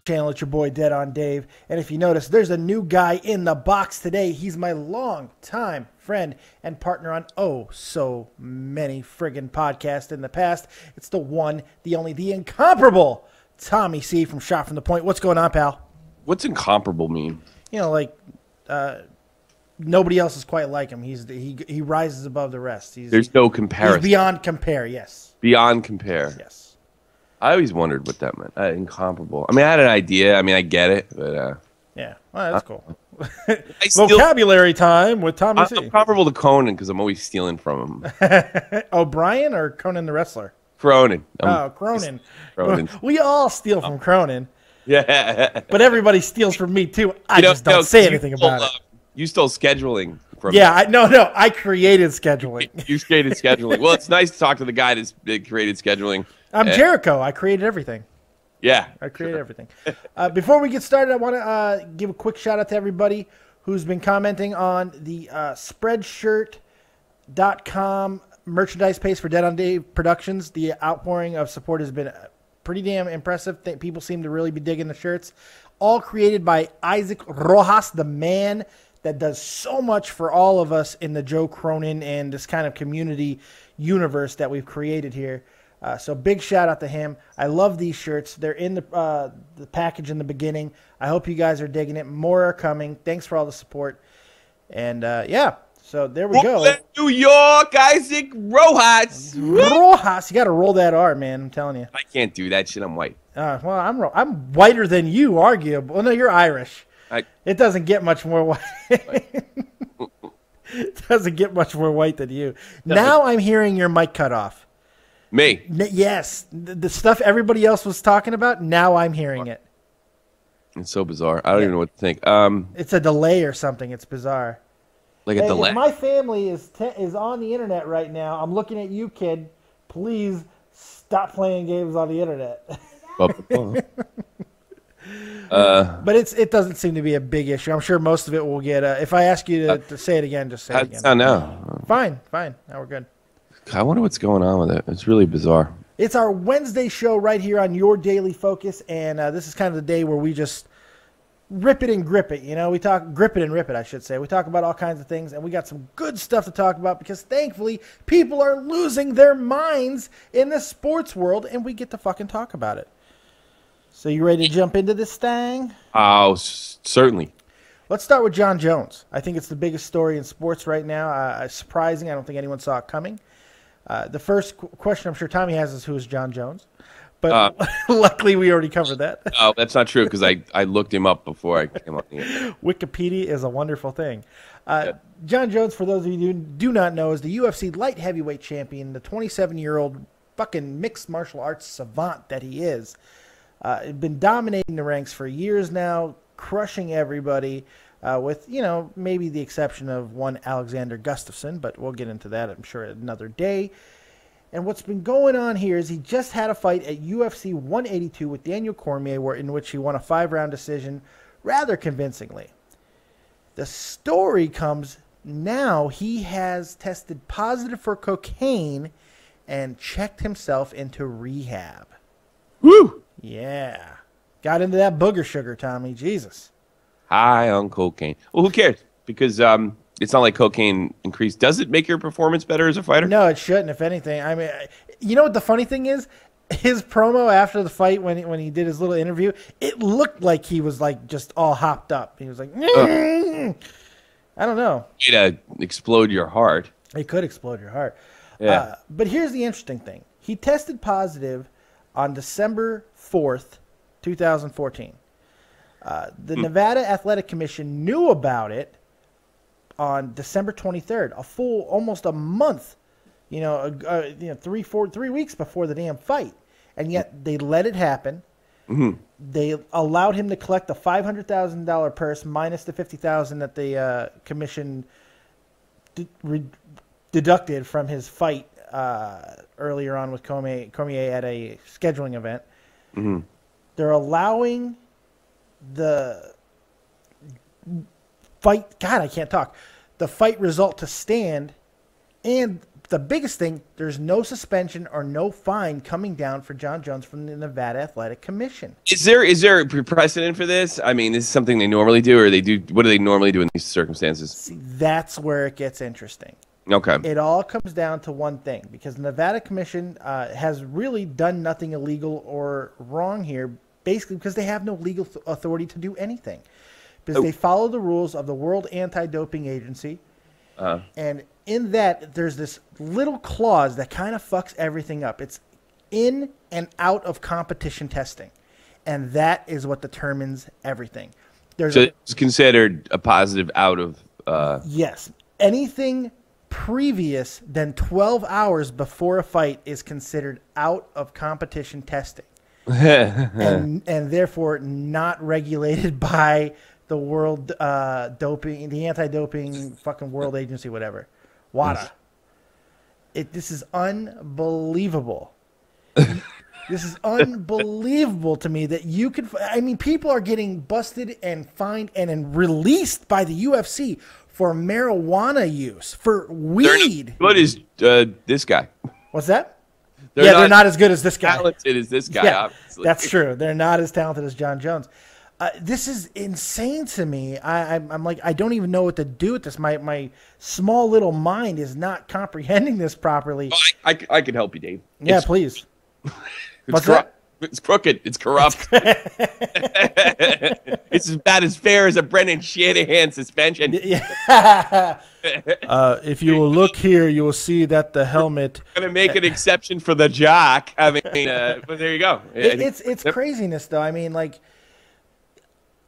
channel. It's your boy Dead on Dave. And if you notice, there's a new guy in the box today. He's my long-time friend and partner on so many friggin' podcasts in the past. It's the one, the only, the incomparable Tommy C from Shot from the Point. What's going on, pal? What's incomparable mean? You know, like nobody else is quite like him. He rises above the rest. There's no comparison. He's beyond compare, yes. Beyond compare. Yes. I always wondered what that meant. Incomparable. I mean, I had an idea. I mean, I get it, but yeah, well, that's cool. Vocabulary time with Tommy C. I'm comparable to Conan because I'm always stealing from him. O'Brien or Conan the wrestler? Cronin. Cronin. Cronin. We all steal from Cronin. Yeah. But everybody steals from me too. I just don't say anything about it. You stole scheduling from me. I created scheduling. You created scheduling. Well, it's nice to talk to the guy that created scheduling. I'm Jericho. I created everything. Yeah. I created everything. Before we get started, I want to give a quick shout out to everybody who's been commenting on the Spreadshirt.com merchandise page for Dead on Dave Productions. The outpouring of support has been pretty damn impressive. People seem to really be digging the shirts. All created by Isaac Rojas, the man that does so much for all of us in the Joe Cronin and this kind of community universe that we've created here. So big shout out to him. I love these shirts. They're in the package in the beginning. I hope you guys are digging it. More are coming. Thanks for all the support. And yeah, so there we go. New York, Isaac Rojas. Rojas, you got to roll that R, man. I'm telling you. I can't do that shit. I'm white. Well, I'm whiter than you, arguably. Well, no, you're Irish. It doesn't get much more white. It doesn't get much more white than you. Now I'm hearing your mic cut off. Me? Yes. The stuff everybody else was talking about, now I'm hearing it. It's so bizarre. I don't even know what to think. It's a delay or something. It's bizarre. Like a delay? If my family is on the internet right now, I'm looking at you, kid. Please stop playing games on the internet. But it doesn't seem to be a big issue. I'm sure most of it will get. If I ask you to say it again, just say it again. I know. Fine. Now we're good. I wonder what's going on with it. It's really bizarre. It's our Wednesday show right here on Your Daily Focus, and this is kind of the day where we just rip it and grip it. You know, we talk grip it and rip it, I should say. We talk about all kinds of things, and we got some good stuff to talk about because thankfully people are losing their minds in the sports world, and we get to fucking talk about it. So you ready to jump into this thing? Oh, certainly. Let's start with John Jones. I think it's the biggest story in sports right now. Surprising. I don't think anyone saw it coming. The first question I'm sure Tommy has is, who is John Jones? But luckily we already covered that. Oh, that's not true because I looked him up before I came on the air. Wikipedia is a wonderful thing. John Jones, for those of you who do not know, is the UFC light heavyweight champion, the 27-year-old fucking mixed martial arts savant that he is. Been dominating the ranks for years now, crushing everybody. With, maybe the exception of one Alexander Gustafsson, but we'll get into that, I'm sure, another day. And what's been going on here is he just had a fight at UFC 182 with Daniel Cormier, in which he won a 5-round decision rather convincingly. The story comes now he has tested positive for cocaine and checked himself into rehab. Woo! Yeah. Got into that booger sugar, Tommy. Jesus. High on cocaine. Well, who cares? Because it's not like cocaine increased. Does it make your performance better as a fighter? No, it shouldn't, if anything. I mean, you know what the funny thing is? His promo after the fight, when he did his little interview, it looked like he was like just all hopped up. He was like, I don't know. Way to explode your heart. It could explode your heart. Yeah. But here's the interesting thing. He tested positive on December 4th, 2014. The Nevada Athletic Commission knew about it on December 23rd, almost a month, 3 weeks before the damn fight. And yet they let it happen. Mm-hmm. They allowed him to collect the $500,000 purse minus the $50,000 that the commission deducted from his fight earlier on with Cormier at a scheduling event. Mm-hmm. They're allowing the fight, God, I can't talk, the fight result to stand and the biggest thing, there's no suspension or no fine coming down for Jon Jones from the Nevada Athletic Commission. Is there precedent for this? I mean, is this something they normally do, or they do? What do they normally do in these circumstances? See, that's where it gets interesting. Okay. It all comes down to one thing, because the Nevada Commission has really done nothing illegal or wrong here, basically because they have no legal authority to do anything. Because they follow the rules of the World Anti-Doping Agency. And in that, there's this little clause that kind of fucks everything up. It's in and out of competition testing. And that is what determines everything. So it's considered a positive out of... Yes. Anything previous than 12 hours before a fight is considered out of competition testing. and therefore not regulated by the world doping, the anti-doping fucking world agency, whatever. WADA. This is unbelievable. This is unbelievable to me that you could. I mean, people are getting busted and fined and released by the UFC for marijuana use, for weed. What is this guy? What's that? They're not as good as this guy. Talented as this guy, yeah, obviously. That's true. They're not as talented as Jon Jones. This is insane to me. I'm like, I don't even know what to do with this. My small little mind is not comprehending this properly. Oh, I can help you, Dave. Yeah, please. It's corrupt. It's crooked. It's corrupt. It's about as fair as a Brendan Shanahan suspension. Yeah. If you will look here, you will see that the helmet. I'm gonna make an exception for the jock. I mean, but there you go. It's craziness, though. I mean, like,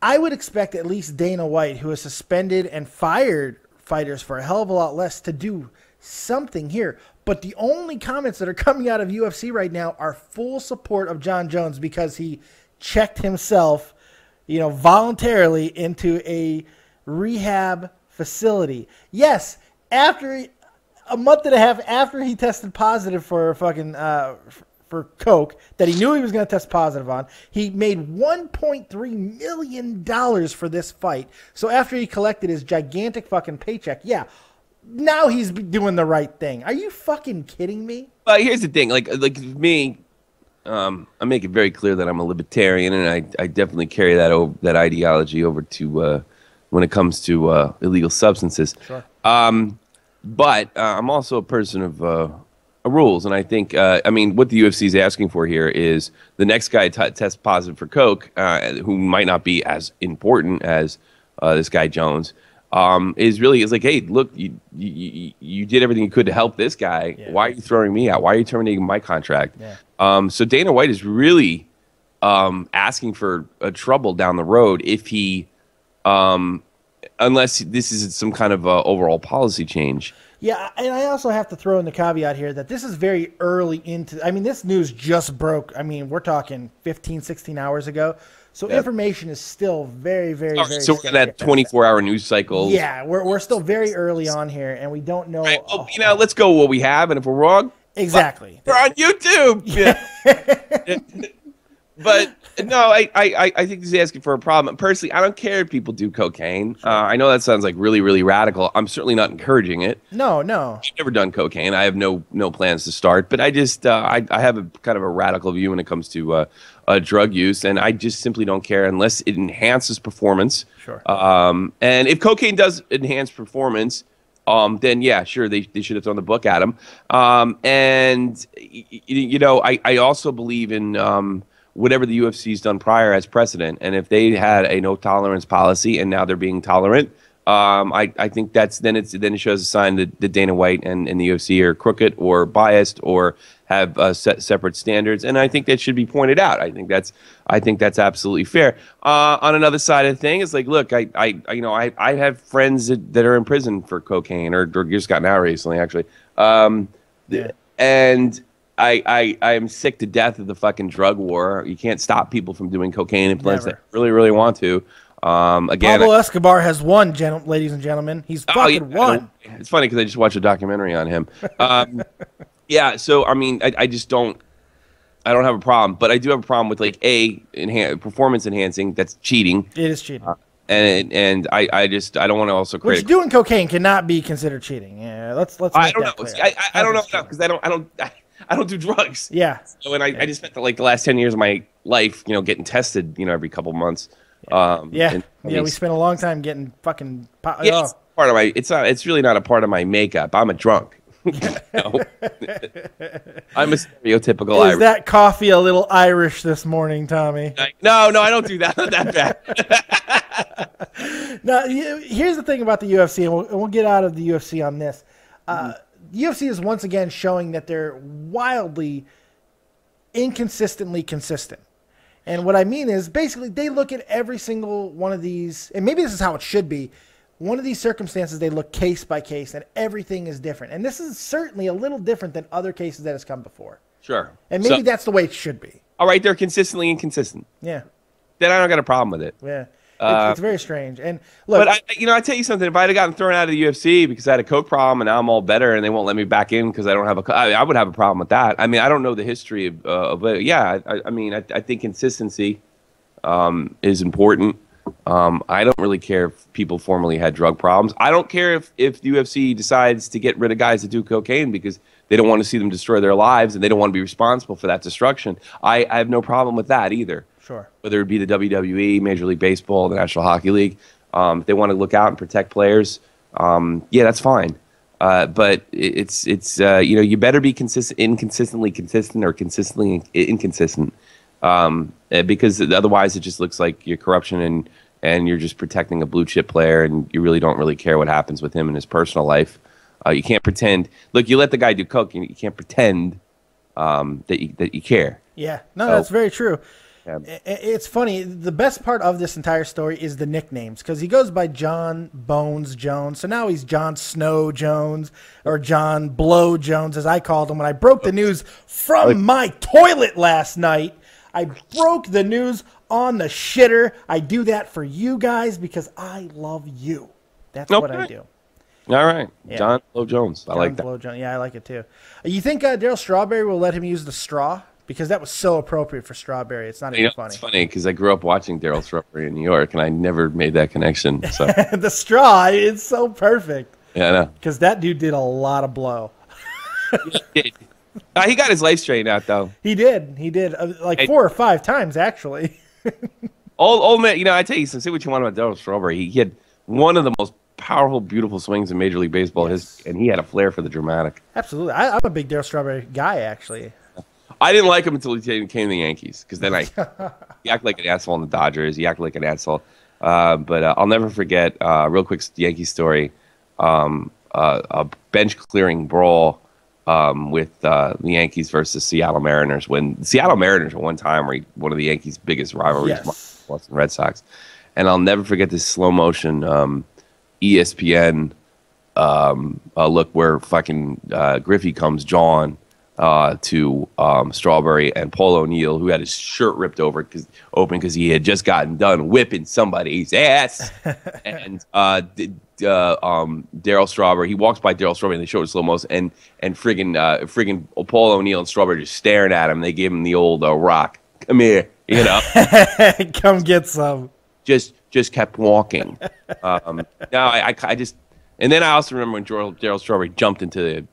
I would expect at least Dana White, who has suspended and fired fighters for a hell of a lot less, to do something here. But the only comments that are coming out of UFC right now are full support of Jon Jones because he checked himself, voluntarily into a rehab facility. Yes, after a month and a half after he tested positive for fucking for coke that he knew he was going to test positive on, he made $1.3 million for this fight. So after he collected his gigantic fucking paycheck, yeah. Now he's doing the right thing. Are you fucking kidding me? Here's the thing. Like me, I make it very clear that I'm a libertarian, and I definitely carry that ideology over to when it comes to illegal substances. Sure. But I'm also a person of rules, and I think what the UFC is asking for here is the next guy test positive for coke, who might not be as important as this guy Jones. Is like, hey, look, you did everything you could to help this guy. Yeah. Why are you throwing me out? Why are you terminating my contract? Yeah. So Dana White is really asking for trouble down the road if he, unless this is some kind of overall policy change. Yeah, and I also have to throw in the caveat here that this is very early into. I mean, this news just broke. I mean, we're talking 15, 16 hours ago. So information is still very, very, very. So we're in that 24-hour news cycle. Yeah, we're still very early on here, and we don't know. Right. Well, let's go with what we have, and if we're wrong, exactly, we're on YouTube. Yeah. But no, I think he's asking for a problem. Personally, I don't care if people do cocaine. I know that sounds like really, really radical. I'm certainly not encouraging it. No. I've never done cocaine. I have no plans to start. But I just I have a kind of a radical view when it comes to drug use, and I just simply don't care unless it enhances performance. Sure. And if cocaine does enhance performance, then yeah, sure, they should have thrown the book at him. And I also believe in whatever the UFC's done prior as precedent, and if they had a no tolerance policy and now they're being tolerant, I think then it shows a sign that Dana White and the UFC are crooked or biased or have separate standards, and I think that should be pointed out. I think that's absolutely fair. On another side of the thing, it's like, look, I have friends that are in prison for cocaine or just gotten out recently, actually, and I am sick to death of the fucking drug war. You can't stop people from doing cocaine unless they really, really want to. Again, Pablo Escobar has won, ladies and gentlemen. He's fucking won. It's funny because I just watched a documentary on him. Yeah, so I mean, I just don't have a problem, but I do have a problem with like performance enhancing. That's cheating. It is cheating. and I don't want to also create. Which doing cocaine cannot be considered cheating. Yeah, let's make I don't that know. clear. I don't know because I don't do drugs. Yeah. So I just spent the last 10 years of my life, getting tested, every couple months. We spent a long time getting fucking. It's part of my. It's really not a part of my makeup. I'm a drunk. I'm a stereotypical Is Irish. that coffee a little Irish this morning, Tommy? No, I don't do that. Not that bad. Now, here's the thing about the UFC, and we'll get out of the UFC on this. UFC is once again showing that they're wildly, inconsistently consistent. And what I mean is, basically, they look at every single one of these, and maybe this is how it should be. One of these circumstances, they look case by case, and everything is different. And this is certainly a little different than other cases that has come before. Sure. And maybe that's the way it should be. All right, they're consistently inconsistent. Yeah. Then I don't got a problem with it. Yeah. It's very strange. And look, but I tell you something. If I had gotten thrown out of the UFC because I had a coke problem and now I'm all better and they won't let me back in because I don't have I would have a problem with that. I mean, I don't know the history of it. Yeah, I think consistency is important. I don't really care if people formerly had drug problems. I don't care if the UFC decides to get rid of guys that do cocaine because they don't want to see them destroy their lives and they don't want to be responsible for that destruction. I have no problem with that either. Sure. Whether it be the WWE, Major League Baseball, the National Hockey League, if they want to look out and protect players, yeah, that's fine. But it's you better be inconsistently consistent or consistently inconsistent, because otherwise it just looks like you're corruption and you're just protecting a blue chip player and you really don't really care what happens with him in his personal life. You can't pretend. Look, you let the guy do coke, you can't pretend that you care. Yeah, no, that's very true. Yeah. It's funny. The best part of this entire story is the nicknames, because he goes by John Bones Jones. So now he's John Snow Jones, or John Blow Jones, as I called him when I broke the news from my toilet last night. I broke the news on the shitter. I do that for you guys because I love you. That's what I do. All right. Yeah. John Blow Jones. I like that. Blow Jones. Yeah, I like it too. You think Daryl Strawberry will let him use the straw? Because that was so appropriate for Strawberry. It's not even funny. It's funny because I grew up watching Daryl Strawberry in New York, and I never made that connection. So the straw, it's so perfect. Yeah, I know. Because that dude did a lot of blow. He got his life straightened out, though. He did. Like 4 or 5 times, actually. Old man, I tell you, say what you want about Daryl Strawberry. He had one of the most powerful, beautiful swings in Major League Baseball, and he had a flair for the dramatic. Absolutely. I'm a big Daryl Strawberry guy, actually. I didn't like him until he came to the Yankees, because then he acted like an asshole in the Dodgers. He acted like an asshole. But I'll never forget, real quick Yankee story, a bench-clearing brawl with the Yankees versus Seattle Mariners. When the Seattle Mariners at one time were one of the Yankees' biggest rivalries, Boston Red Sox. And I'll never forget this slow-motion ESPN look where fucking Griffey comes jawing to Strawberry and Paul O'Neill, who had his shirt ripped open because he had just gotten done whipping somebody's ass. And Daryl Strawberry, he walks by Daryl Strawberry and they show it slow-mo, and friggin' Paul O'Neill and Strawberry just staring at him. They gave him the old rock. Come here, Come get some. Just kept walking. I just, and then I also remember when Daryl Strawberry jumped into a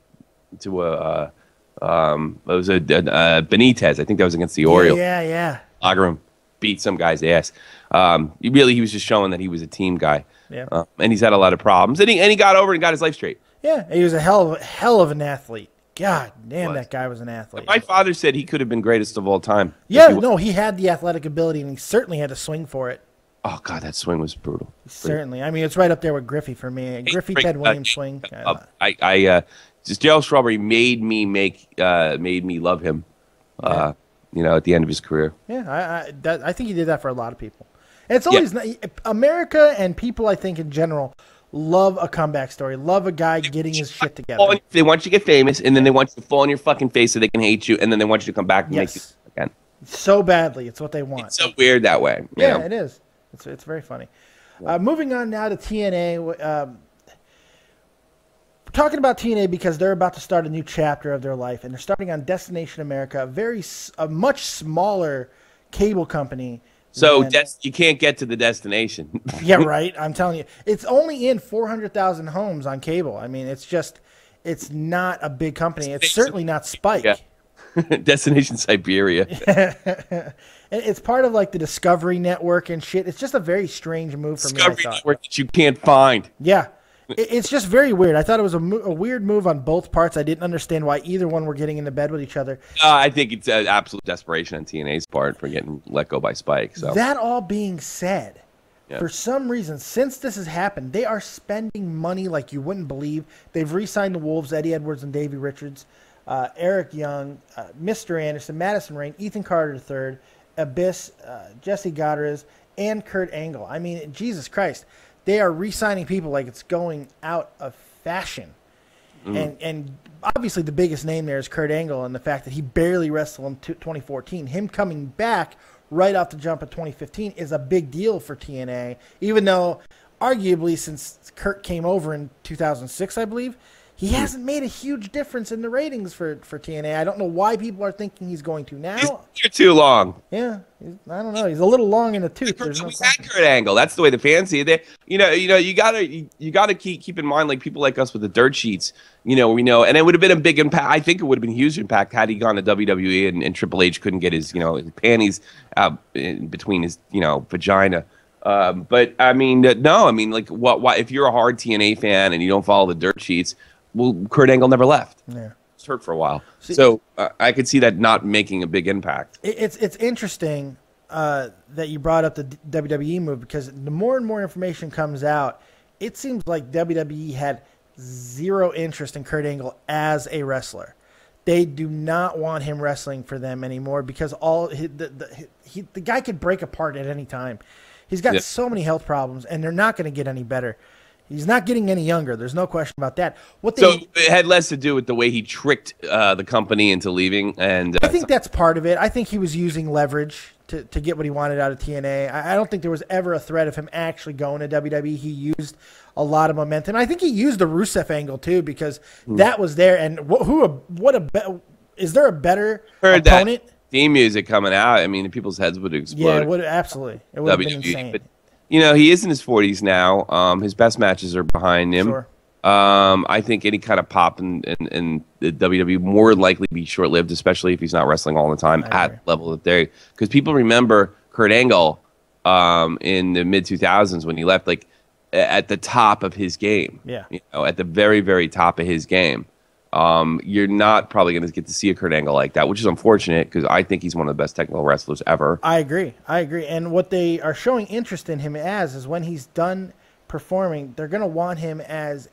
it was a Benitez. I think that was against the Orioles. Yeah. Locker room, beat some guy's ass. He was just showing that he was a team guy. Yeah. And he's had a lot of problems. And he got over it and got his life straight. Yeah, he was a hell of an athlete. God damn, that guy was an athlete. My father said he could have been greatest of all time. Yeah, he had the athletic ability, and he certainly had to swing for it. Oh, God, that swing was brutal. Certainly. I mean, it's right up there with Griffey for me. Griffey, Ted Williams swing. Just Daryl Strawberry made me love him, at the end of his career. Yeah, I think he did that for a lot of people. And it's always America and people, I think, in general, love a comeback story, love a guy getting his shit together. They want you to get famous, and then they want you to fall on your fucking face so they can hate you, and then they want you to come back and make you again. So badly. It's what they want. It's so weird that way. Yeah, it is. It's very funny. Moving on now to TNA. Talking about TNA because they're about to start a new chapter of their life, and they're starting on Destination America, a much smaller cable company So you can't get to the destination. Yeah, right. I'm telling you, it's only in 400,000 homes on cable. I mean, it's not a big company. It's certainly not Spike. Yeah. Destination Siberia. And it's part of like the Discovery Network and shit. It's just a very strange move for me, I Discovery thought. Network that you can't find. Yeah. It's just very weird. I thought it was a weird move on both parts. I didn't understand why either one were getting into bed with each other. I think it's an absolute desperation on TNA's part for getting let go by Spike. So that all being said, for some reason, since this has happened, they are spending money like you wouldn't believe. They've re-signed the Wolves, Eddie Edwards and Davey Richards, Eric Young, Mr. Anderson, Madison Rain, Ethan Carter III, Abyss, Jesse Godrez, and Kurt Angle. I mean, Jesus Christ. They are re-signing people like it's going out of fashion. And obviously the biggest name there is Kurt Angle, and the fact that he barely wrestled in 2014. Him coming back right off the jump of 2015 is a big deal for TNA, even though arguably since Kurt came over in 2006, I believe, he hasn't made a huge difference in the ratings for TNA. I don't know why people are thinking he's going to now. You're too long. Yeah, I don't know. He's a little long in the tooth. There's no Kurt Angle. That's the way the fans see it. You gotta keep in mind, like people like us with the dirt sheets. We know, and it would have been a big impact. I think it would have been a huge impact had he gone to WWE and Triple H couldn't get his his panties out in between his vagina. But I mean, no. I mean, like what if you're a hard TNA fan and you don't follow the dirt sheets? Well, Kurt Angle never left. Yeah, it's hurt for a while. So I could see that not making a big impact. It's interesting that you brought up the WWE move, because the more and more information comes out, it seems like WWE had zero interest in Kurt Angle as a wrestler. They do not want him wrestling for them anymore because the guy could break apart at any time. He's got so many health problems, and they're not going to get any better. He's not getting any younger. There's no question about that. So it had less to do with the way he tricked the company into leaving. And I think that's part of it. I think he was using leverage to get what he wanted out of TNA. I don't think there was ever a threat of him actually going to WWE. He used a lot of momentum. I think he used the Rusev angle too, because that was there. And is there a better opponent? That theme music coming out. I mean, people's heads would explode. Yeah, it would absolutely. It would have been insane. But, he is in his 40s now. His best matches are behind him. Sure. I think any kind of pop in the WWE more likely be short-lived, especially if he's not wrestling all the time at the level that they're. Because people remember Kurt Angle in the mid-2000s when he left, like at the top of his game. Yeah. At the very, very top of his game. You're not probably going to get to see a Kurt Angle like that, which is unfortunate because I think he's one of the best technical wrestlers ever. I agree. And what they are showing interest in him as is when he's done performing, they're going to want him as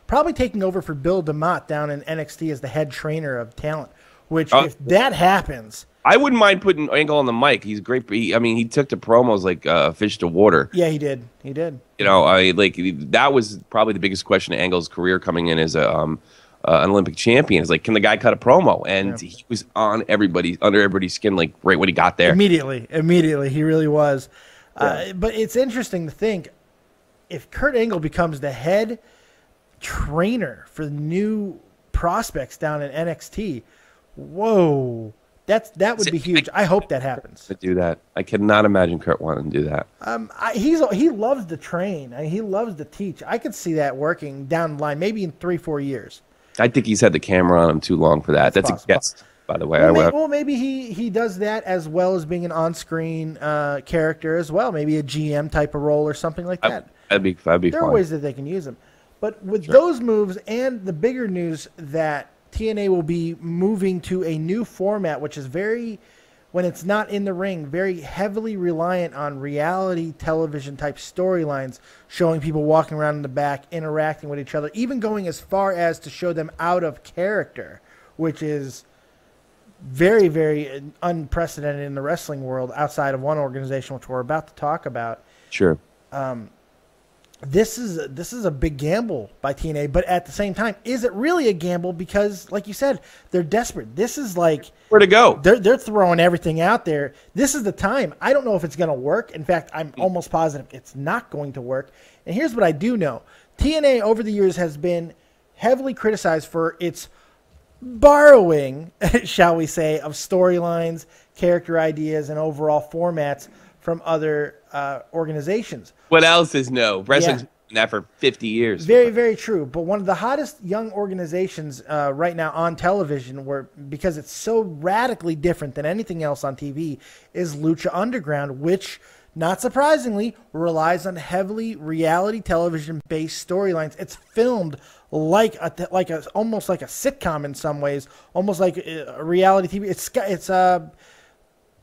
probably taking over for Bill DeMott down in NXT as the head trainer of talent, which if that happens... I wouldn't mind putting Angle on the mic. He's great. He took to promos like fish to water. Yeah, he did. That was probably the biggest question of Angle's career coming in as an Olympic champion. Is like, can the guy cut a promo? And he was under everybody's skin like right when he got there. Immediately, he really was. But it's interesting to think if Kurt Angle becomes the head trainer for new prospects down in NXT. Whoa, that would be huge. I hope that happens. To do that, I cannot imagine Kurt wanting to do that. He loves to train. He loves to teach. I could see that working down the line, maybe in 3-4 years. I think he's had the camera on him too long for that. That's a guess, by the way. Maybe he does that as well as being an on-screen character as well. Maybe a GM type of role or something like that. That'd be There are ways that they can use him. But with those moves and the bigger news that TNA will be moving to a new format, which is when it's not in the ring, very heavily reliant on reality television type storylines, showing people walking around in the back, interacting with each other, even going as far as to show them out of character, which is very, very unprecedented in the wrestling world outside of one organization, which we're about to talk about. Sure. This is a big gamble by TNA, but at the same time, is it really a gamble? Because, like you said, they're desperate. This is like where to go. They're throwing everything out there. This is the time. I don't know if it's going to work. In fact, I'm almost positive it's not going to work. And here's what I do know: TNA over the years has been heavily criticized for its borrowing, shall we say, of storylines, character ideas, and overall formats from other organizations. What else is no? Wrestling's been that for 50 years. Very, very true. But one of the hottest young organizations right now on television, because it's so radically different than anything else on TV, is Lucha Underground, which, not surprisingly, relies on heavily reality television-based storylines. It's filmed almost like a sitcom in some ways, almost like a reality TV. It's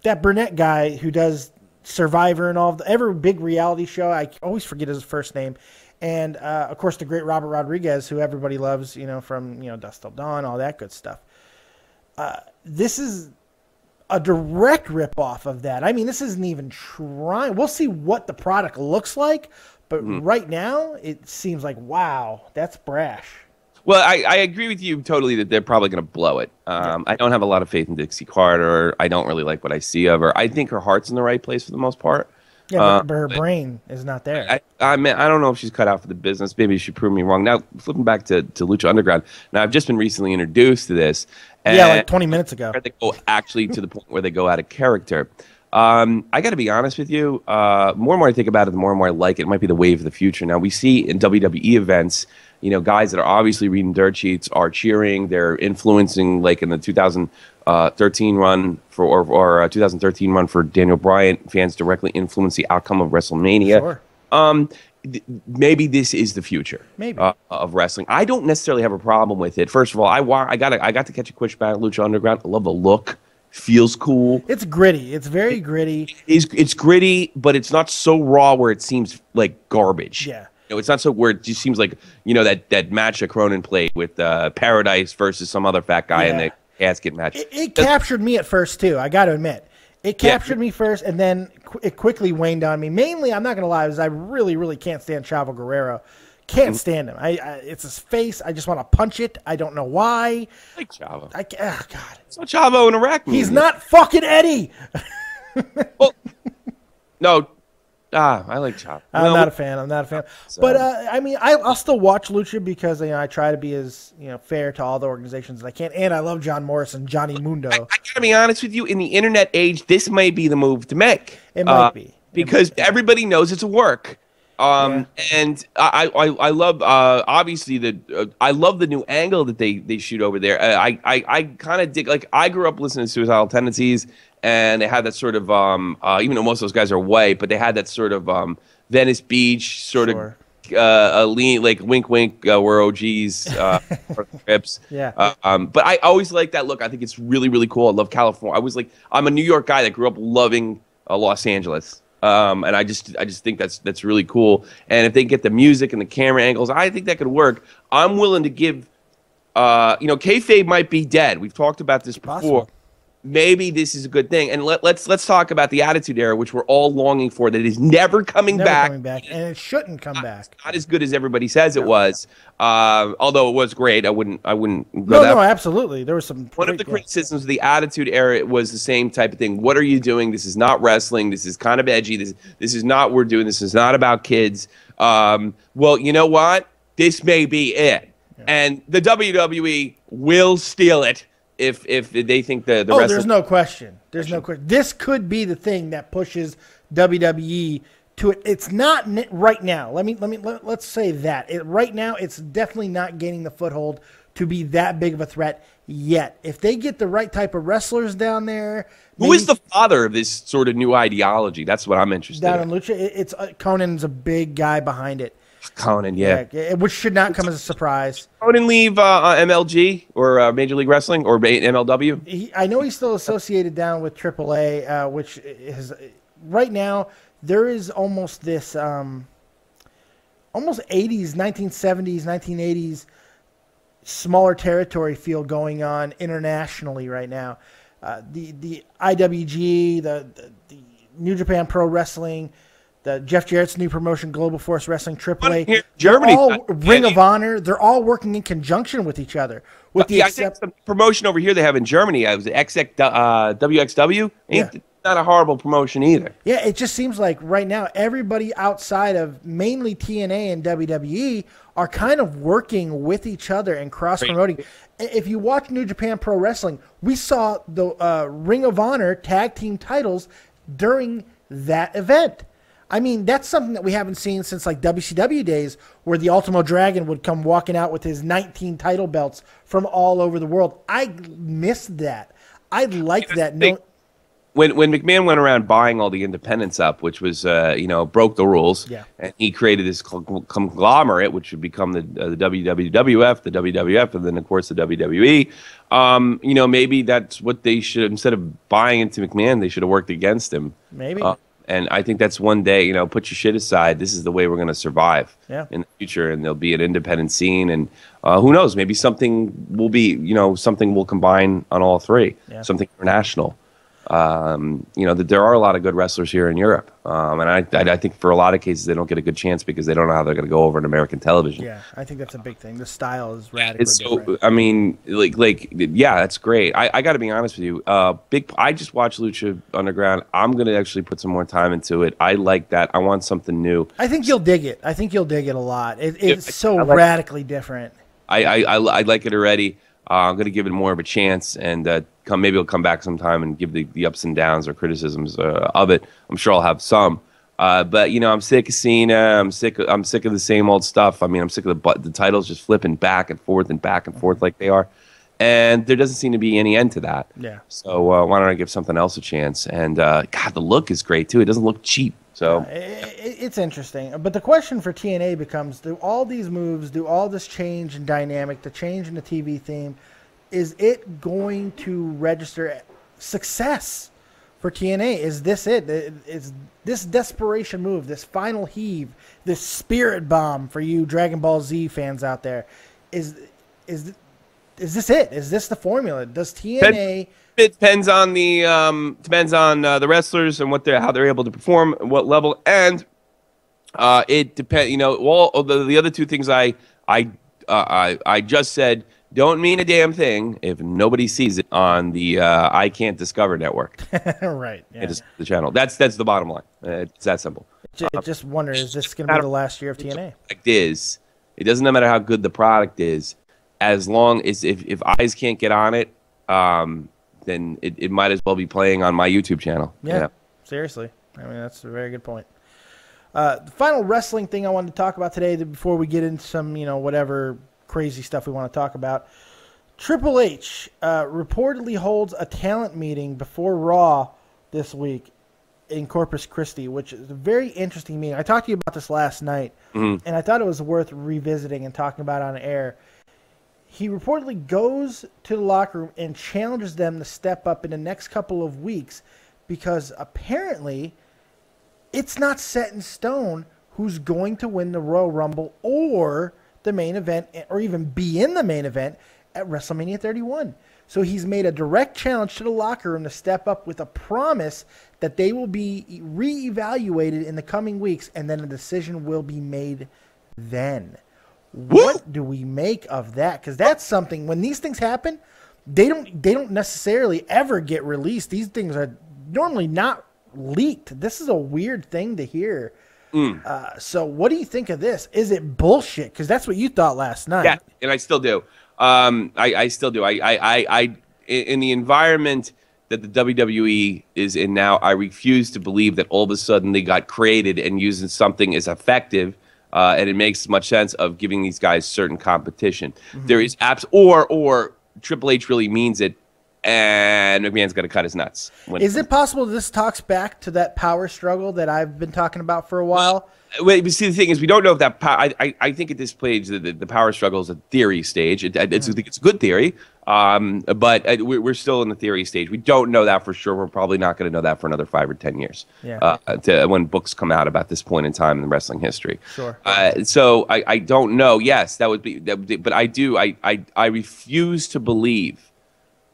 that Burnett guy who does Survivor and every big reality show. I always forget his first name. And, of course, the great Robert Rodriguez, who everybody loves, from, Dusk Till Dawn, all that good stuff. This is a direct ripoff of that. I mean, this isn't even trying. We'll see what the product looks like, but right now it seems like, wow, that's brash. Well, I agree with you totally that they're probably going to blow it. I don't have a lot of faith in Dixie Carter. I don't really like what I see of her. I think her heart's in the right place for the most part. Yeah, but her brain is not there. I don't know if she's cut out for the business. Maybe she proved me wrong. Now, flipping back to Lucha Underground. Now, I've just been recently introduced to this. Yeah, like 20 minutes ago. They go actually to the point where they go out of character. I got to be honest with you. More and more I think about it, the more and more I like it. It might be the wave of the future. Now, we see in WWE events, guys that are obviously reading dirt sheets are cheering. They're influencing, like in the 2013 run or 2013 run for Daniel Bryan. Fans directly influence the outcome of WrestleMania. Sure. Maybe this is the future of wrestling. I don't necessarily have a problem with it. First of all, I got to catch a quick battle Lucha Underground. I love the look. Feels cool. It's gritty. It's very gritty. It's gritty, but it's not so raw where it seems like garbage. Yeah. It's not so where it just seems like, that match that Cronin played with Paradise versus some other fat guy in the casket match. It captured me at first, too. I got to admit. It captured me first, and then it quickly waned on me. Mainly, I'm not going to lie, is I really, really can't stand Chavo Guerrero. Can't stand him. It's his face. I just want to punch it. I don't know why. I like Chavo. God. It's not Chavo in Iraq movie. He's not fucking Eddie. Well, no. I like Chavo. I'm not a fan. So, but, I'll still watch Lucha because, I try to be as, fair to all the organizations as I can. And I love John Morrison, Johnny Mundo. I got to be honest with you. In the internet age, this might be the move to make. It might be. Because everybody knows it's a work. And I love obviously I love the new angle that they shoot over there. I kind of dig, like, I grew up listening to Suicidal Tendencies, and they had that sort of even though most of those guys are white, but they had that sort of Venice Beach sort of a lean, like wink wink, we're OGs trips. Yeah. But I always like that look. I think it's really, really cool. I love California. I'm a New York guy that grew up loving Los Angeles. And I just think that's really cool. And if they get the music and the camera angles, I think that could work. I'm willing to give, kayfabe might be dead. We've talked about this before. Possible. Maybe this is a good thing. And let's talk about the Attitude Era, which we're all longing for, that is never coming back. And it shouldn't come back. It's not as good as everybody says it was. Although it was great. I wouldn't go No, absolutely. There was some. One of the criticisms of the Attitude Era was the same type of thing. What are you doing? This is not wrestling. This is kind of edgy. This is not what we're doing. This is not about kids. Well, you know what? This may be it. Yeah. And the WWE will steal it if they think the wrestling. There's no question. There's no question. This could be the thing that pushes WWE to it. It's not right now. Let's say that. Right now, it's definitely not gaining the foothold to be that big of a threat yet. If they get the right type of wrestlers down there. Who is the father of this sort of new ideology? That's what I'm interested in. Down in Lucha, it's Conan's a big guy behind it. Conan, yeah. Which should not come as a surprise. Conan leave MLG or Major League Wrestling or MLW? I know he's still associated down with AAA, which is right now there is almost this almost 80s, 1970s, 1980s smaller territory feel going on internationally right now. The IWG, the New Japan Pro Wrestling, the Jeff Jarrett's new promotion, Global Force Wrestling, AAA, Germany, Ring of Honor, they're all working in conjunction with each other. With the promotion over here they have in Germany, was it WXW? Not a horrible promotion either. Yeah, it just seems like right now everybody outside of mainly TNA and WWE are kind of working with each other and cross-promoting. Right. If you watch New Japan Pro Wrestling, we saw the Ring of Honor tag team titles during that event. I mean, that's something that we haven't seen since like WCW days, where the Ultimo Dragon would come walking out with his 19 title belts from all over the world. I missed that. I liked that. When McMahon went around buying all the independents up, which was broke the rules, and he created this conglomerate, which would become the WWF, the WWF, and then of course the WWE. Maybe that's what they should, instead of buying into McMahon, they should have worked against him. Maybe. And I think that's one day, put your shit aside. This is the way we're going to survive in the future, and there'll be an independent scene, and who knows? Maybe something will be, something will combine on all three, something international. That there are a lot of good wrestlers here in Europe, and I think for a lot of cases they don't get a good chance because they don't know how they're going to go over in American television. Yeah, I think that's a big thing. The style is radically different. I mean, that's great. I got to be honest with you. I just watched Lucha Underground. I'm going to actually put some more time into it. I like that. I want something new. I think you'll dig it. I think you'll dig it a lot. It's so radically different. I like it already. I'm going to give it more of a chance, and maybe I'll come back sometime and give the ups and downs or criticisms of it. I'm sure I'll have some, but I'm sick of Cena. I'm sick of the same old stuff. I mean, I'm sick of the titles just flipping back and forth like they are, and there doesn't seem to be any end to that. Yeah. So why don't I give something else a chance? And God, the look is great too. It doesn't look cheap. So it's interesting, but the question for TNA becomes: do all these moves, do all this change in dynamic, the change in the TV theme, is it going to register success for TNA? Is this it? Is this desperation move, this final heave, this spirit bomb for you Dragon Ball Z fans out there? Is this it? Is this the formula? Does TNA? It depends on the wrestlers and how they're able to perform, what level, and it depends. All the other two things I just said don't mean a damn thing if nobody sees it on the I Can't Discover network. Right. Yeah. It is the channel. That's the bottom line. It's that simple. Just wonder, is this going to be the last year of TNA? It doesn't matter how good the product is, as long as if eyes can't get on it, then it might as well be playing on my YouTube channel. Yeah, seriously. I mean, that's a very good point. The final wrestling thing I wanted to talk about today, before we get into some, whatever crazy stuff we want to talk about. Triple H reportedly holds a talent meeting before Raw this week in Corpus Christi, which is a very interesting meeting. I talked to you about this last night, and I thought it was worth revisiting and talking about on air. He reportedly goes to the locker room and challenges them to step up in the next couple of weeks because apparently it's not set in stone who's going to win the Royal Rumble or the main event, or even be in the main event at WrestleMania 31. So he's made a direct challenge to the locker room to step up with a promise that they will be reevaluated in the coming weeks, and then a decision will be made then. What do we make of that? Because that's something, when these things happen, they don't necessarily ever get released. These things are normally not leaked. This is a weird thing to hear. So what do you think of this? Is it bullshit? Because that's what you thought last night. Yeah, and I still do. I still do. I in the environment that the WWE is in now, I refuse to believe that all of a sudden they got created and using something as effective. And it makes much sense of giving these guys certain competition. There is or Triple H really means it, and McMahon's going to cut his nuts. Is it possible this talks back to that power struggle that I've been talking about for a while? Wait, but see, the thing is, we don't know if that I think at this stage the power struggle is a theory stage. I think it's a good theory, but we're still in the theory stage. We don't know that for sure. We're probably not going to know that for another 5 or 10 years. When books come out about this point in time in wrestling history. Sure. So I don't know. Yes, that would be, but I refuse to believe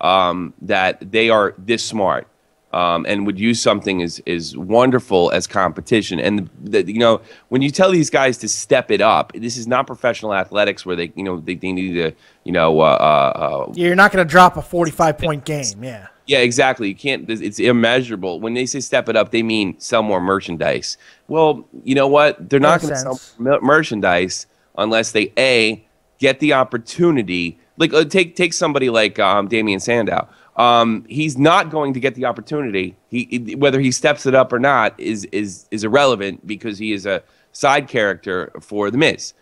that they are this smart. And would use something as wonderful as competition. And when you tell these guys to step it up, this is not professional athletics where they need to you're not going to drop a 45-point game. Yeah, exactly. You can't. It's immeasurable. When they say step it up, they mean sell more merchandise. Well, you know what? They're not going to sell merchandise unless they get the opportunity. Like take somebody like Damian Sandow. He's not going to get the opportunity. Whether he steps it up or not is irrelevant because he is a side character for The Miz,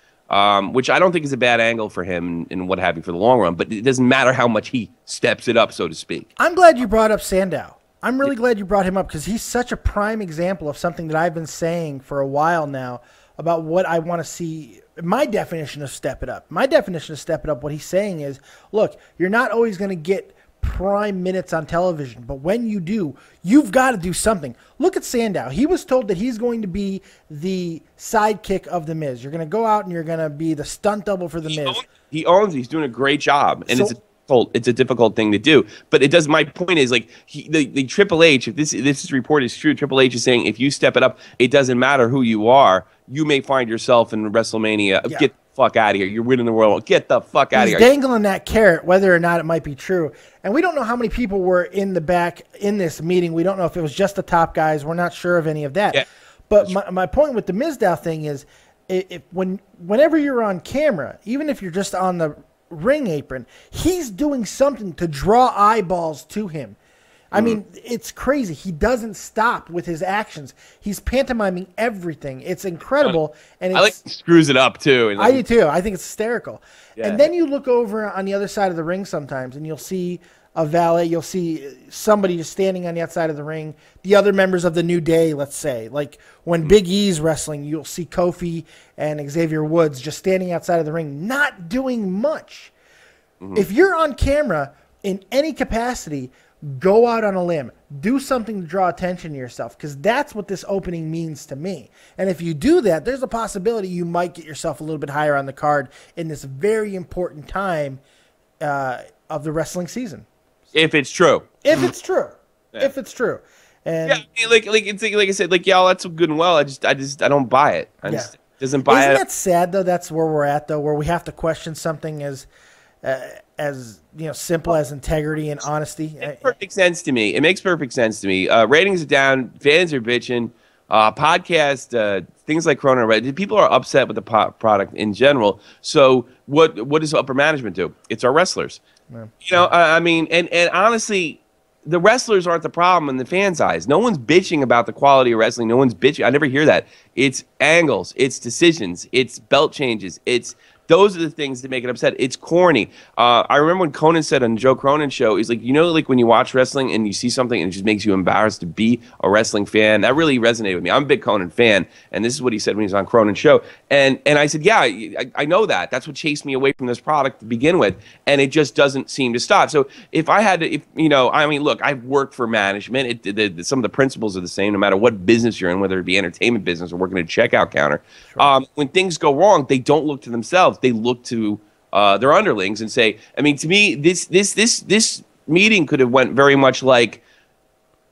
which I don't think is a bad angle for him and what have you for the long run. But it doesn't matter how much he steps it up, so to speak. I'm glad you brought up Sandow. I'm really glad you brought him up because he's such a prime example of something that I've been saying for a while now about what I want to see. My definition of step it up. My definition of step it up, what he's saying is, look, you're not always going to get prime minutes on television, but when you do, you've got to do something. Look at Sandow. He was told that he's going to be the sidekick of The Miz. You're going to go out and you're going to be the stunt double for The Miz. He owns it. He's doing a great job, and it's a difficult thing to do. But it does. My point is, like, the Triple H, if this report is true, Triple H is saying if you step it up, it doesn't matter who you are. You may find yourself in WrestleMania. Yeah. Get the fuck out of here. You're winning the world. Get the fuck out of here. He's dangling that carrot, whether or not it might be true. And we don't know how many people were in the back in this meeting. We don't know if it was just the top guys. We're not sure of any of that. Yeah. But my point with the Mizdow thing is, whenever you're on camera, even if you're just on the ring apron, he's doing something to draw eyeballs to him. I mean, it's crazy. He doesn't stop with his actions. He's pantomiming everything. It's incredible. And I like he screws it up too. I do too. I think it's hysterical. Yeah. And then you look over on the other side of the ring sometimes, and you'll see a valet. You'll see somebody just standing on the outside of the ring. The other members of the New Day, let's say, like when Big E's wrestling, you'll see Kofi and Xavier Woods just standing outside of the ring, not doing much. If you're on camera in any capacity, go out on a limb. Do something to draw attention to yourself, because that's what this opening means to me. And if you do that, there's a possibility you might get yourself a little bit higher on the card in this very important time of the wrestling season. If it's true. If it's true. Yeah. If it's true. And yeah, like I said, like, y'all, that's good and well. I don't buy it. I just doesn't buy it. Isn't that sad though? That's where we're at though, where we have to question something as simple as integrity and honesty. It makes perfect sense to me. It makes perfect sense to me. Ratings are down. Fans are bitching. Podcast, things like Corona, right? People are upset with the product in general. So what does upper management do? It's our wrestlers. Yeah. I mean, and honestly, the wrestlers aren't the problem in the fans' eyes. No one's bitching about the quality of wrestling. No one's bitching. I never hear that. It's angles. It's decisions. It's belt changes. Those are the things that make it upset. It's corny. I remember when Conan said on Joe Cronan's show, he's like, like when you watch wrestling and you see something and it just makes you embarrassed to be a wrestling fan. That really resonated with me. I'm a big Conan fan, and this is what he said when he was on Cronan's show. And I said, yeah, I know that. That's what chased me away from this product to begin with, and it just doesn't seem to stop. So if I had to, I mean, look, I've worked for management. Some of the principles are the same no matter what business you're in, whether it be entertainment business or working at a checkout counter. Sure. When things go wrong, they don't look to themselves. They look to their underlings and say, I mean, to me, this meeting could have went very much like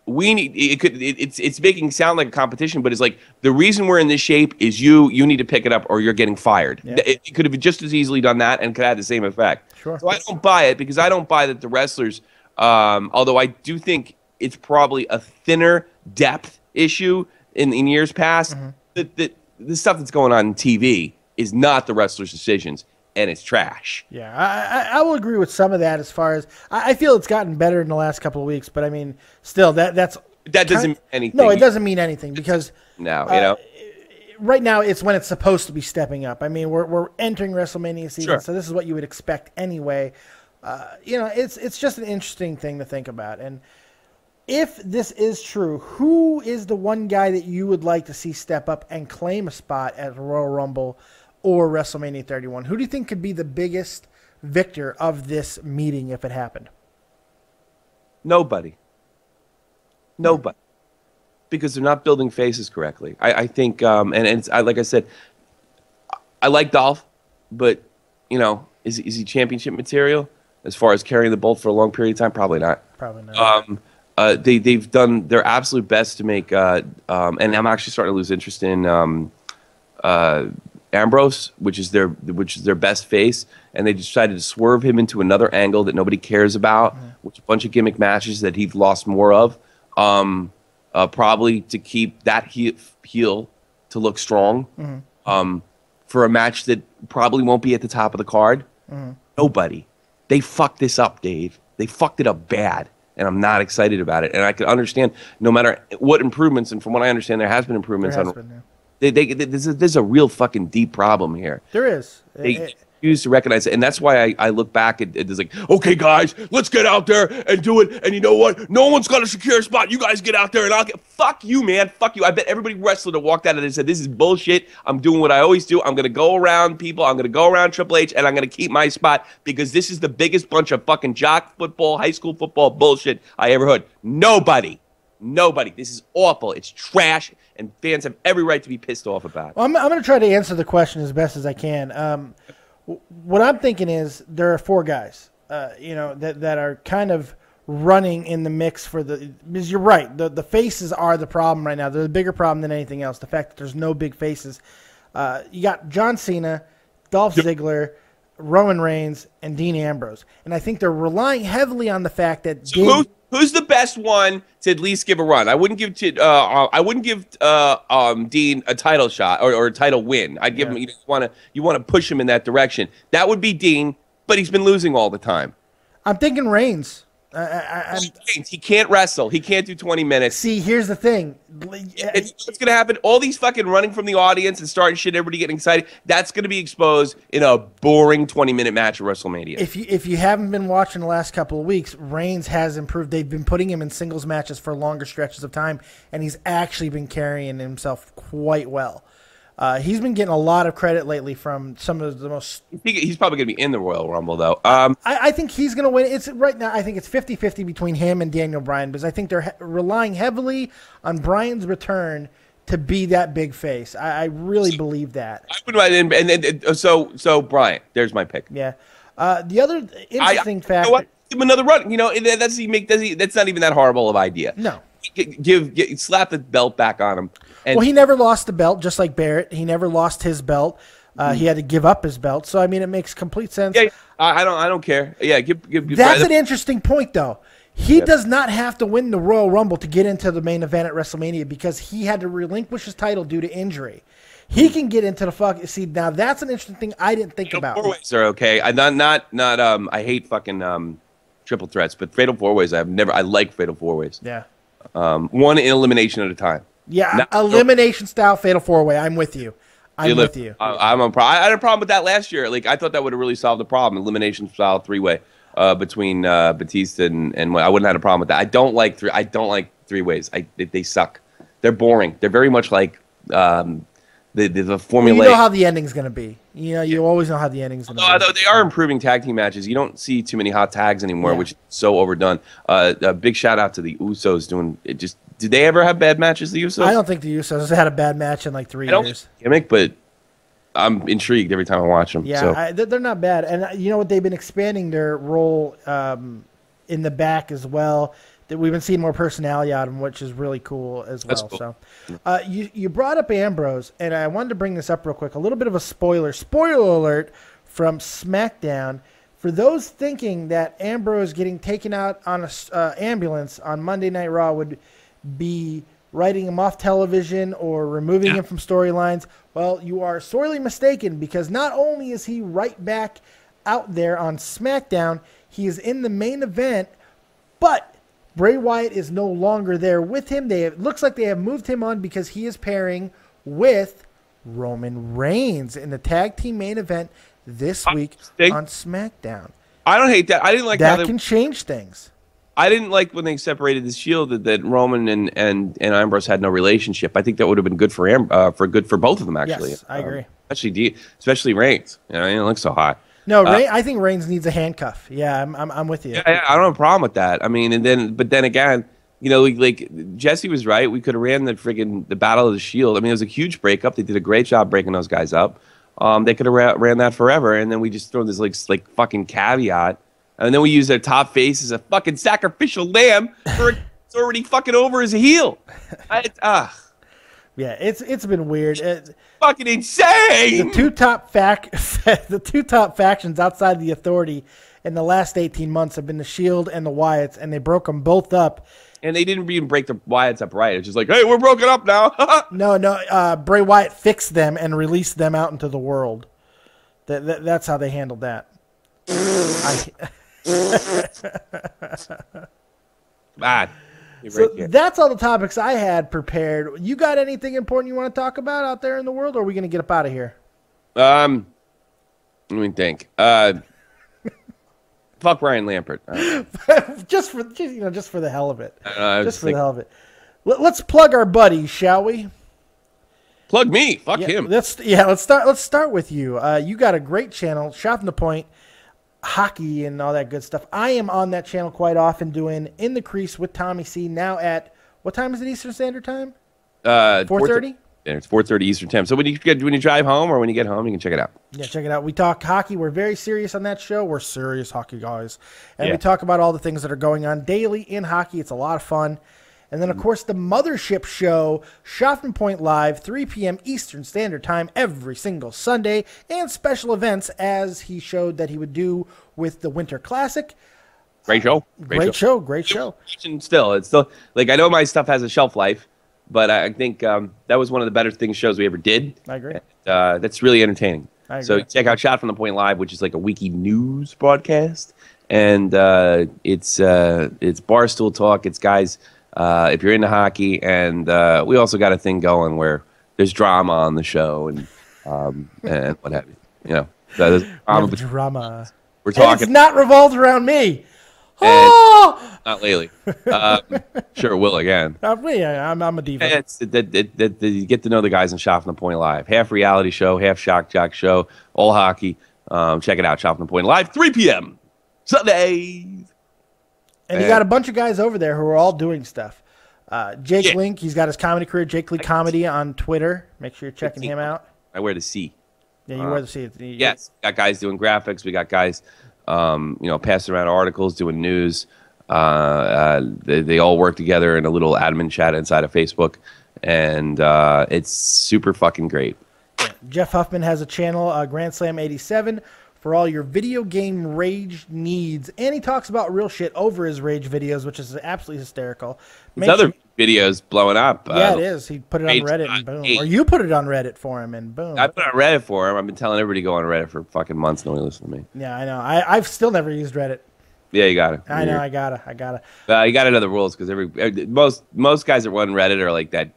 it's making it sound like a competition, but it's like the reason we're in this shape is you need to pick it up or you're getting fired. Yeah. It could have just as easily done that and could have had the same effect. Sure. So I don't buy it because I don't buy that the wrestlers, although I do think it's probably a thinner depth issue in years past, the stuff that's going on in TV is not the wrestlers' decisions, and it's trash. Yeah, I will agree with some of that as far as I feel it's gotten better in the last couple of weeks, but I mean, still, that doesn't mean anything. No, it doesn't mean anything because no, right now it's when it's supposed to be stepping up. I mean, we're entering WrestleMania season, so this is what you would expect anyway. It's just an interesting thing to think about. And if this is true, who is the one guy that you would like to see step up and claim a spot at Royal Rumble or WrestleMania 31? Who do you think could be the biggest victor of this meeting if it happened? Nobody. Because they're not building faces correctly. I think, like I said, I like Dolph, but, is he championship material as far as carrying the belt for a long period of time? Probably not. They've done their absolute best to make, and I'm actually starting to lose interest in Ambrose, which is their best face, and they decided to swerve him into another angle that nobody cares about, which a bunch of gimmick matches that he's lost more of, probably to keep that heel to look strong, for a match that probably won't be at the top of the card. Nobody. They fucked this up, Dave. They fucked it up bad, and I'm not excited about it. And I can understand no matter what improvements, and from what I understand, there has been improvements there's a real fucking deep problem here. There is. They choose to recognize it, and that's why I look back at it. It's like, okay, guys, let's get out there and do it. And you know what? No one's got a secure spot. You guys get out there, and I'll get. Fuck you, man. Fuck you. I bet everybody wrestler that walked out of it and said, "This is bullshit. I'm doing what I always do. I'm gonna go around people. I'm gonna go around Triple H, and I'm gonna keep my spot because this is the biggest bunch of fucking jock football, high school football bullshit I ever heard. Nobody. This is awful. It's trash, and fans have every right to be pissed off about it." Well, I'm going to try to answer the question as best as I can. What I'm thinking is there are 4 guys, that are kind of running in the mix for because you're right. The faces are the problem right now. They're the bigger problem than anything else. The fact that there's no big faces. You got John Cena, Dolph Ziggler, Roman Reigns, and Dean Ambrose. And I think they're relying heavily on the fact that who's the best one to at least give a run? I wouldn't give Dean a title shot or a title win. I'd give him. You want to push him in that direction. That would be Dean, but he's been losing all the time. I'm thinking Reigns. He can't wrestle. He can't do 20 minutes. See, here's the thing. What's going to happen? All these fucking running from the audience and starting shit, everybody getting excited, that's going to be exposed in a boring 20-minute match at WrestleMania. If you haven't been watching the last couple of weeks, Reigns has improved. They've been putting him in singles matches for longer stretches of time, and he's actually been carrying himself quite well. He's been getting a lot of credit lately from some of the most... He's probably going to be in the Royal Rumble, though. I think he's going to win. Right now, I think it's 50-50 between him and Daniel Bryan, because I think they're relying heavily on Bryan's return to be that big face. I really believe that. So Bryan, there's my pick. Yeah. The other interesting fact... Give him another run. That's not even that horrible of an idea. No. Slap the belt back on him. Well, he never lost the belt, just like Barrett. He never lost his belt. He had to give up his belt. So, I mean, it makes complete sense. Yeah, I don't care. Yeah, that's an interesting point, though. He does not have to win the Royal Rumble to get into the main event at WrestleMania because he had to relinquish his title due to injury. He can get into the See, now that's an interesting thing I didn't think about. Fatal 4-ways are okay. I hate fucking triple threats, but fatal 4-ways I like fatal 4-ways. Yeah. One elimination at a time. Yeah, elimination style fatal 4-way. I'm with you. I'm with you. I had a problem with that last year. Like I thought that would have really solved the problem. Elimination style 3-way between Batista and I wouldn't have had a problem with that. I don't like 3-ways. They suck. They're boring. They're very much like the formula. You know how the ending's going to be. You always know how the ending's going to be. Although they are improving tag team matches. You don't see too many hot tags anymore, which is so overdone. A big shout out to the Usos doing it. Did they ever have bad matches, the Usos? I don't think the Usos had a bad match in like 3 years. Gimmick, but I'm intrigued every time I watch them. Yeah, they're not bad. And you know what? They've been expanding their role in the back as well. That we've been seeing more personality out of them, which is really cool as well. Cool. So, you brought up Ambrose, and I wanted to bring this up real quick. A little bit of a spoiler alert from SmackDown. For those thinking that Ambrose getting taken out on an ambulance on Monday Night Raw would be writing him off television or removing him from storylines, well, you are sorely mistaken, because not only is he right back out there on SmackDown, he is in the main event, but Bray Wyatt is no longer there with him. It looks like they have moved him on because he is pairing with Roman Reigns in the tag team main event this week on SmackDown. I don't hate that. I didn't like that. That can change things. I didn't like when they separated the Shield that Roman and Ambrose had no relationship. I think that would have been good for both of them, actually. Yes, I agree. Especially Reigns. He didn't look so hot. No, I think Reigns needs a handcuff. Yeah, I'm with you. Yeah, I don't have a problem with that. I mean, but then again, like Jesse was right. We could have ran the Battle of the Shield. I mean, it was a huge breakup. They did a great job breaking those guys up. They could have ran that forever, and then we just throw this like fucking caveat. And then we use their top face as a fucking sacrificial lamb for it's already fucking over as a heel. Yeah, it's been weird. It's fucking insane. The two top factions outside the Authority in the last 18 months have been the Shield and the Wyatts, and they broke them both up. And they didn't even break the Wyatts up right. It's just like, hey, we're broken up now. No. Bray Wyatt fixed them and released them out into the world. That's how they handled that. Come on. So that's all the topics I had prepared. You got anything important you want to talk about out there in the world, or are we going to get up out of here? Let me think. Fuck Ryan Lampert. just for the hell of it. Just for the hell of it. Let's plug our buddy, shall we? Plug me. Fuck him. Let's start with you. You got a great channel, Shopping the Point, hockey and all that good stuff. I am on that channel quite often doing In the Crease with Tommy C. Now at what time is it Eastern Standard Time? 4:30. Yeah, it's 4:30 Eastern Time. So when you drive home or when you get home, you can check it out. Yeah, check it out. We talk hockey. We're very serious on that show. We're serious hockey guys, and we talk about all the things that are going on daily in hockey. It's a lot of fun. And then, of course, the Mothership Show, Shopping Point Live, 3 p.m. Eastern Standard Time every single Sunday, and special events as he showed that he would do with the Winter Classic. Great show. Great show. Still, it's still, like, I know my stuff has a shelf life, but I think that was one of the better shows we ever did. I agree. That's really entertaining. I agree. So check out Shot from the Point Live, which is like a wiki news broadcast. And it's Barstool Talk. It's guys... if you're into hockey, and we also got a thing going where there's drama on the show and what have you. You know, drama. We're talking. And it's not revolved around me. Not lately. Sure, will again. I'm a diva. It's you get to know the guys in Shot from the Point Live. Half reality show, half shock jock show, all hockey. Check it out, Shot from the Point Live, 3 p.m. Sundays. And you got a bunch of guys over there who are all doing stuff. Jake Link, he's got his comedy career, Jake Lee Comedy on Twitter. Make sure you're checking him out. I wear the C. Yeah, you wear the C. Yes, got guys doing graphics. We got guys, passing around articles, doing news. They all work together in a little admin chat inside of Facebook, and it's super fucking great. Yeah. Jeff Huffman has a channel, Grand Slam 87. For all your video game rage needs. And he talks about real shit over his rage videos, which is absolutely hysterical. His other videos blowing up. Yeah, it is. He put it on Reddit and boom. Or you put it on Reddit for him and boom. I put it on Reddit for him. I've been telling everybody to go on Reddit for fucking months. Nobody listens to me. Yeah, I know. I've still never used Reddit. Yeah, you got it. I know. I gotta. You got to know the rules because most guys that run Reddit are like that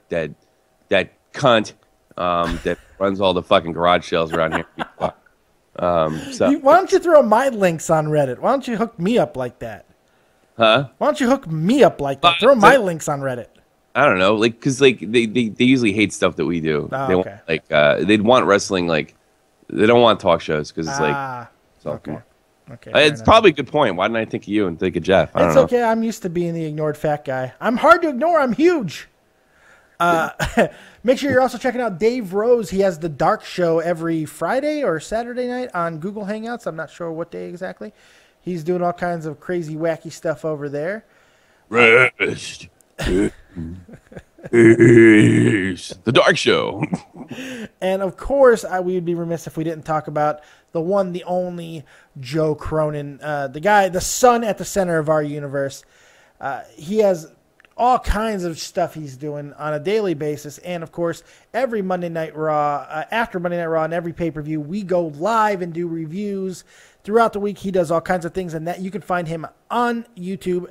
cunt that runs all the fucking garage sales around here. Why don't you throw my links on Reddit? Why don't you hook me up like that? Huh? Why don't you hook me up like that? Throw my links on Reddit. I don't know, because they usually hate stuff that we do. Oh, they want, they'd want wrestling, they don't want talk shows because it's okay. It's probably a good point. Why didn't I think of you and think of Jeff? It's okay. I'm used to being the ignored fat guy. I'm hard to ignore. I'm huge. Make sure you're also checking out Dave Rose. He has the Dark Show every Friday or Saturday night on Google Hangouts. I'm not sure what day exactly. He's doing all kinds of crazy, wacky stuff over there. Rest. The Dark Show. And of course, we would be remiss if we didn't talk about the one, the only Joe Cronin, the son at the center of our universe. He has all kinds of stuff he's doing on a daily basis. And, of course, every Monday Night Raw, after Monday Night Raw and every pay-per-view, we go live and do reviews. Throughout the week, he does all kinds of things, and that you can find him on YouTube,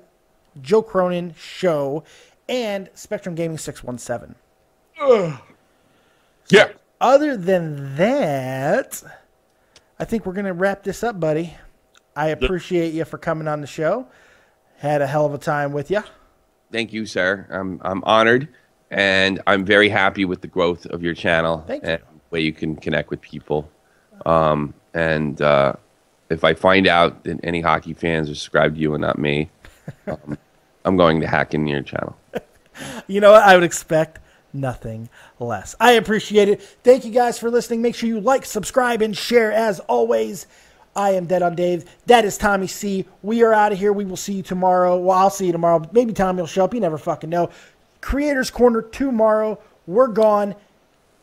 Joe Cronin Show, and Spectrum Gaming 617. Yeah. Other than that, I think we're going to wrap this up, buddy. I appreciate you for coming on the show. Had a hell of a time with you. Thank you, sir. I'm honored, and I'm very happy with the growth of your channel. Thank you. And the way you can connect with people. If I find out that any hockey fans are subscribed to you and not me, I'm going to hack into your channel. You know what? I would expect nothing less. I appreciate it. Thank you guys for listening. Make sure you like, subscribe, and share as always. I am Dead on Dave. That is Tommy C. We are out of here. We will see you tomorrow. Well, I'll see you tomorrow. Maybe Tommy will show up. You never fucking know. Creators Corner tomorrow. We're gone.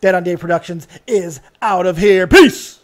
Dead on Dave Productions is out of here. Peace.